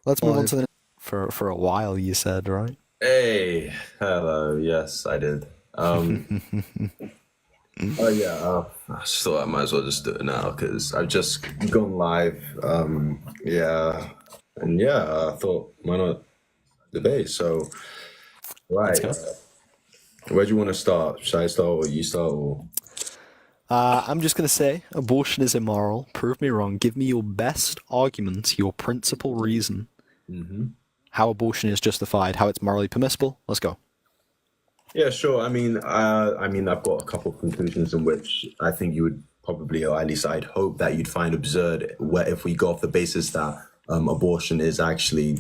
Let's move on to Live the. for a while, you said, right? Hey, hello. Yes, I did. Oh yeah. I just thought I might as well just do it now because I've just gone live. Yeah, and yeah, I thought why not debate? So Let's right, go. where do you want to start? Should I start or you start? Or I'm just gonna say abortion is immoral. Prove me wrong. Give me your best argument, your principal reason how abortion is justified, how it's morally permissible. Let's go. yeah, sure. I mean, I've got a couple of conclusions in which I think you would probably, or at least I'd hope that you'd find absurd. Where if we go off the basis that abortion is actually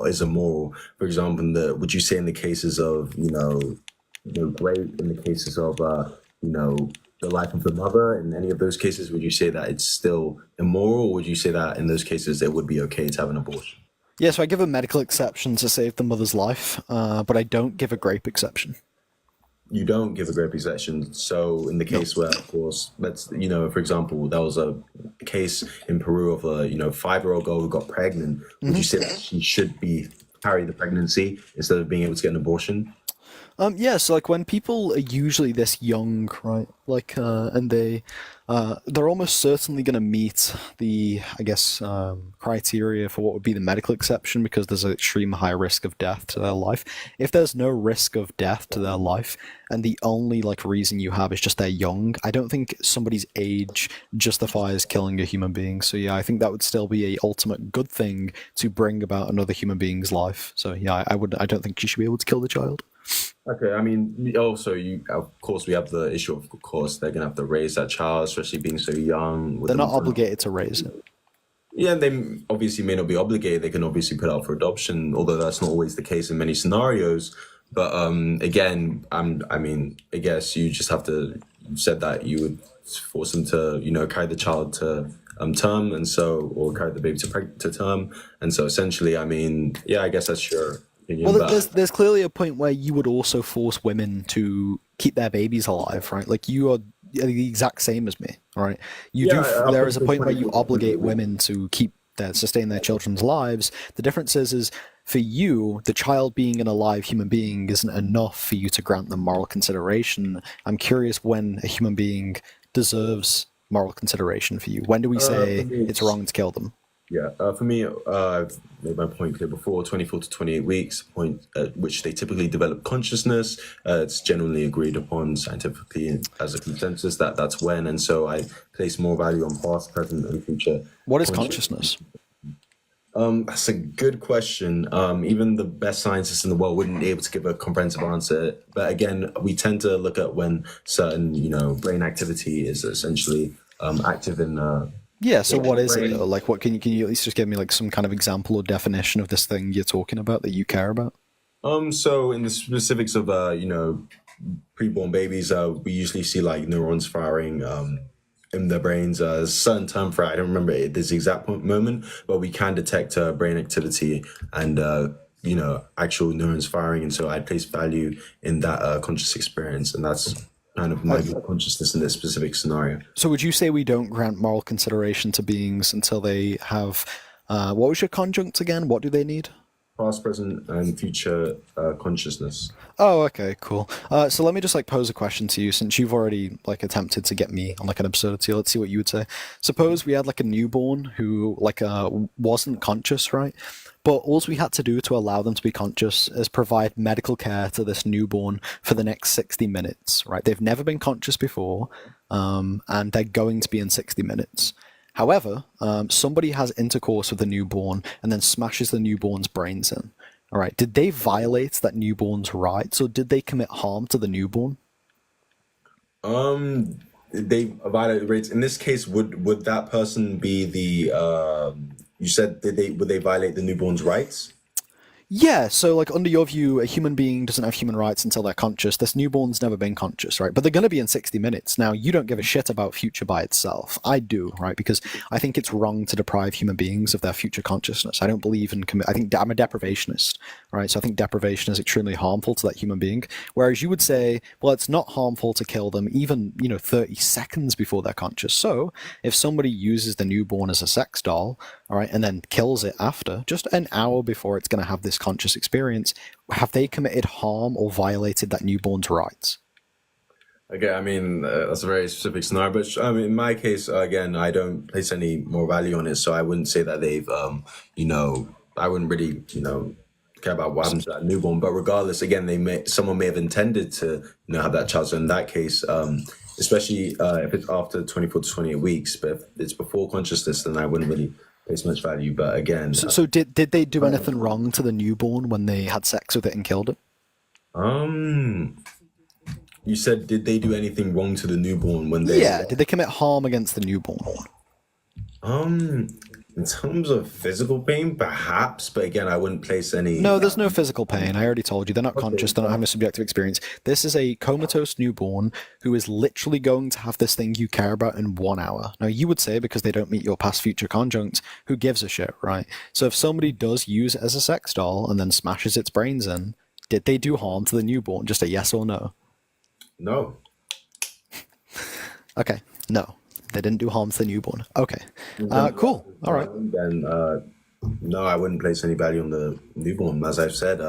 is immoral. For example, would you say in the cases of great in the cases of you know the life of the mother in any of those cases, would you say that it's still immoral, or would you say that in those cases it would be okay to have an abortion? Yeah, so I give a medical exception to save the mother's life, but I don't give a grape exception. You don't give a grape exception. So in the No. case where, of course, let's for example, there was a case in Peru of a 5-year-old girl who got pregnant. Would you say that she should be carry the pregnancy instead of being able to get an abortion? Yeah, so like when people are usually this young, right? And they're almost certainly going to meet the, I guess, criteria for what would be the medical exception because there's an extreme high risk of death to their life. If there's no risk of death to their life, and the only like reason you have is just they're young, I don't think somebody's age justifies killing a human being. So yeah, I think that would still be a ultimate good thing to bring about another human being's life. So yeah, I would. I don't think you should be able to kill the child. Okay, I mean, also of course, we have the issue of course, they're gonna have to raise that child, especially being so young with They're not them. obligated to raise it. Yeah, they obviously may not be obligated. They can obviously put out for adoption, although that's not always the case in many scenarios. But again, I mean, I guess you just have to you said that you would force them to, carry the child to term, and so or carry the baby to term, and so essentially, I mean, yeah, I guess that's your Well, opinion, but there's clearly a point where you would also force women to keep their babies alive, right? Like you are the exact same as me, all right? You yeah, do. up There is a until point where you 24 obligate women to keep their sustain their children's lives. The difference is for you, the child being an alive human being isn't enough for you to grant them moral consideration. I'm curious when a human being deserves moral consideration for you. When do we for say me, it's it's wrong to kill them? Yeah, for me, I've made my point clear before. 24 to 28 weeks, point at which they typically develop consciousness. It's generally agreed upon scientifically as a consensus that that's when, and so I place more value on past, present, and future What is consciousness. consciousness? That's a good question. Even the best scientists in the world wouldn't be able to give a comprehensive answer. But again, we tend to look at when certain, brain activity is essentially active in Yeah, so what the is it though? brain. Like what can you at least just give me like some kind of example or definition of this thing you're talking about that you care about? So in the specifics of preborn babies, we usually see like neurons firing in their brains. A certain term for it, I don't remember this exact moment, but we can detect brain activity and actual neurons firing, and so I place value in that conscious experience, and that's kind of my view of consciousness in this specific scenario. So would you say we don't grant moral consideration to beings until they have what was your conjunct again? What do they need? Past, present, and future consciousness. Oh, okay, cool. So let me just like pose a question to you since you've already like attempted to get me on like an absurdity. Let's see what you would say. Suppose we had like a newborn who like wasn't conscious, right? But all we had to do to allow them to be conscious is provide medical care to this newborn for the next 60 minutes, right? They've never been conscious before, and they're going to be in 60 minutes. However, somebody has intercourse with the newborn and then smashes the newborn's brains in. All right. Did they violate that newborn's rights, or did they commit harm to the newborn? Um, they violate the rates. In this case, would that person be the? You said did they would they violate the newborn's rights? Yeah, so like under your view, a human being doesn't have human rights until they're conscious. This newborn's never been conscious, right? But they're going to be in 60 minutes. Now, you don't give a shit about future by itself. I do, right? Because I think it's wrong to deprive human beings of their future consciousness. I don't believe in I think I'm a deprivationist, right? So I think deprivation is extremely harmful to that human being. Whereas you would say, well, it's not harmful to kill them even, 30 seconds before they're conscious. So if somebody uses the newborn as a sex doll, all right, and then kills it after, just an hour before it's going to have this conscious experience, have they committed harm or violated that newborn's rights? Okay, I mean, that's a very specific scenario, but I mean, in my case, again, I don't place any more value on it, so I wouldn't say that they've, I wouldn't really, care about what happens to that newborn. But regardless, again, someone may have intended to, have that child. So in that case, especially if it's after 24 to 28 weeks, but if it's before consciousness, then I wouldn't really place much value. But again, So did they do anything wrong to the newborn when they had sex with it and killed it? um, you said, did they do anything wrong to the newborn when they? Yeah, did they commit harm against the newborn? Um, in terms of physical pain, perhaps, but again, I wouldn't place any. No, there's no physical pain. I already told you. They're not conscious. They're not having a subjective experience. This is a comatose newborn who is literally going to have this thing you care about in 1 hour. Now, you would say because they don't meet your past-future conjuncts, who gives a shit, right? So if somebody does use it as a sex doll and then smashes its brains in, did they do harm to the newborn? Just a yes or no? No. Okay, no. They didn't do harm to the newborn. Okay. Cool. All right. Then no, I wouldn't place any value on the newborn. As I've said,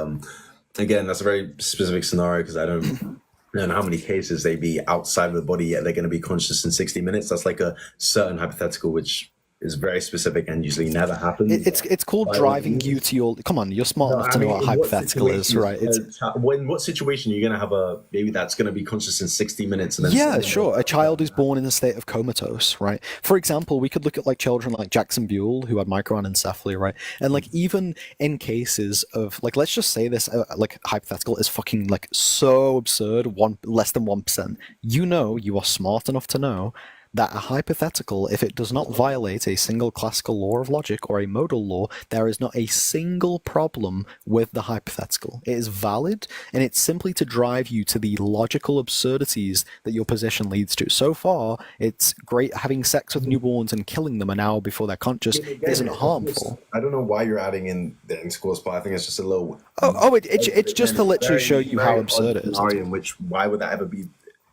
again, that's a very specific scenario because I don't know how many cases they be outside of the body yet they're going to be conscious in 60 minutes. That's like a certain hypothetical which is very specific and usually never happens. It's called driving you to your. Come on, you're smart enough to know what hypothetical is, right? In what situation are you going to have a baby that's going to be conscious in 60 minutes? And then yeah, sure. A child who's born in a state of comatose, right? For example, we could look at like children like Jackson Buell who had microanencephaly, right? And like even in cases of like, let's just say this like hypothetical is fucking like so absurd, less than 1%. You are smart enough to know that a hypothetical, if it does not violate a single classical law of logic or a modal law, there is not a single problem with the hypothetical. It is valid, and it's simply to drive you to the logical absurdities that your position leads to. So far, it's great having sex with newborns and killing them an hour before they're conscious isn't harmful. I don't know why you're adding in the intercourse part. I think it's just a little. It's just to literally show you how absurd it is. In which, why would that ever be?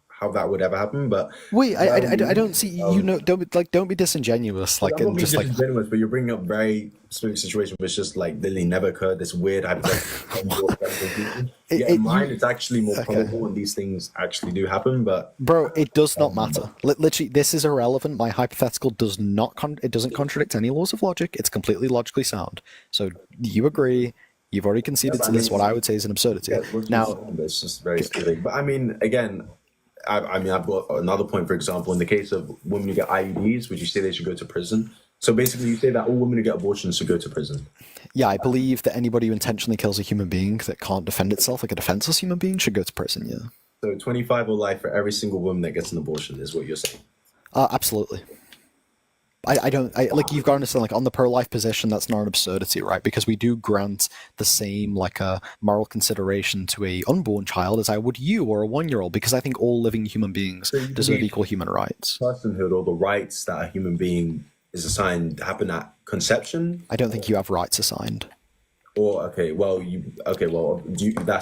How that would ever happen, but wait, I don't see don't be disingenuous, like I'm and not just being like disingenuous, but you're bringing up very specific situation which just like literally never occurred. This weird hypothetical. In mine, it's actually more probable, and these things actually do happen. But bro, it does not matter. Literally, this is irrelevant. My hypothetical does not it doesn't contradict any laws of logic. It's completely logically sound. So you agree? You've already conceded to this. What I would say is an absurdity. Now, it's just very specific. But I mean, again. I've got another point, for example, in the case of women who get IUDs, would you say they should go to prison? So basically, you say that all women who get abortions should go to prison. Yeah, I believe that anybody who intentionally kills a human being that can't defend itself, like a defenseless human being, should go to prison, yeah. So 25 or life for every single woman that gets an abortion is what you're saying? Absolutely. I don't like you've got to understand like on the pro-life position that's not an absurdity, right? Because we do grant the same like a moral consideration to a unborn child as I would you or a 1-year-old, because I think all living human beings deserve equal human rights. Personhood or the rights that a human being is assigned happen at conception. I don't think you have rights assigned. Or that's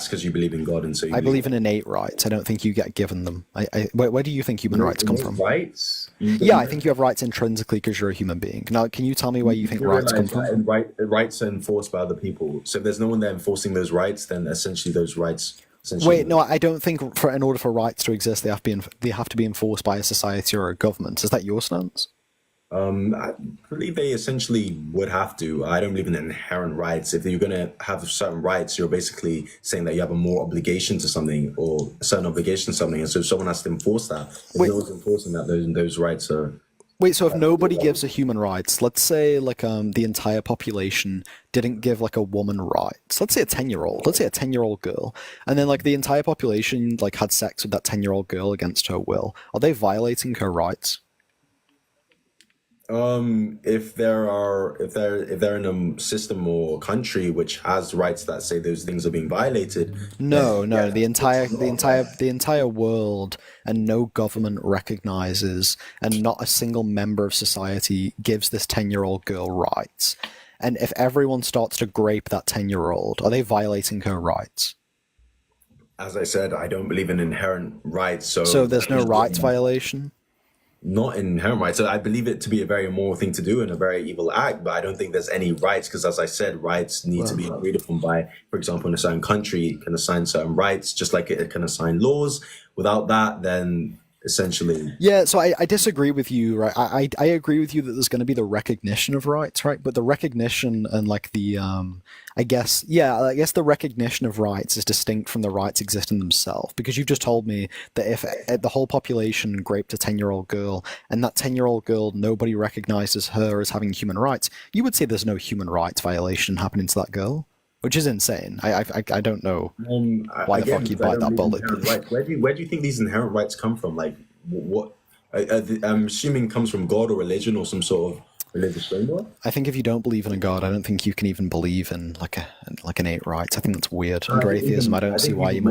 because you believe in God, and so I believe in innate rights. I don't think you get given them. Where do you think human rights come from? Rights? Yeah, I think you have rights intrinsically because you're a human being. Now, can you tell me where you think rights come from? Rights are enforced by other people. So if there's no one there enforcing those rights, then essentially those rights. Wait, no, I don't think in order for rights to exist, they have to be enforced by a society or a government. Is that your stance? I believe they essentially would have to. I don't believe in inherent rights. If you're going to have certain rights, you're basically saying that you have a more obligation to something or a certain obligation to something. And so someone has to enforce that. If no one's enforcing that, those rights are... Wait, so if nobody gives a human rights, let's say like the entire population didn't give like a woman rights. Let's say a 10-year-old girl, and then like the entire population like had sex with that 10-year-old girl against her will. Are they violating her rights? If they're in a system or country which has rights that say those things are being violated, No, then no, yeah, the it's entire, the not entire, right. the entire world, and no government recognizes, and not a single member of society gives this 10-year-old girl rights. And if everyone starts to grape that 10-year-old, are they violating her rights? As I said, I don't believe in inherent rights, So so there's no rights violation? not inherent rights. So I believe it to be a very immoral thing to do and a very evil act, but I don't think there's any rights because, as I said, rights need to Well, be agreed upon by, for example, in a certain country, it can assign certain rights, just like it can assign laws. Without that, then essentially, yeah, so I disagree with you, right? I agree with you that there's going to be the recognition of rights, right? But the recognition and like I guess, yeah, I guess the recognition of rights is distinct from the rights existing themselves. Because you've just told me that if the whole population raped a 10-year-old girl, and that 10-year-old girl, nobody recognizes her as having human rights, you would say there's no human rights violation happening to that girl, which is insane. I don't know why the again, fuck you'd because I bite don't that believe in bullet, inherent but rights. Where do you think these inherent rights come from? Like, what? I'm assuming it comes from God or religion or some sort of religious framework. I think if you don't believe in a god, I don't think you can even believe in like an innate rights. I think that's weird. I Under think atheism, I even don't I see think why even you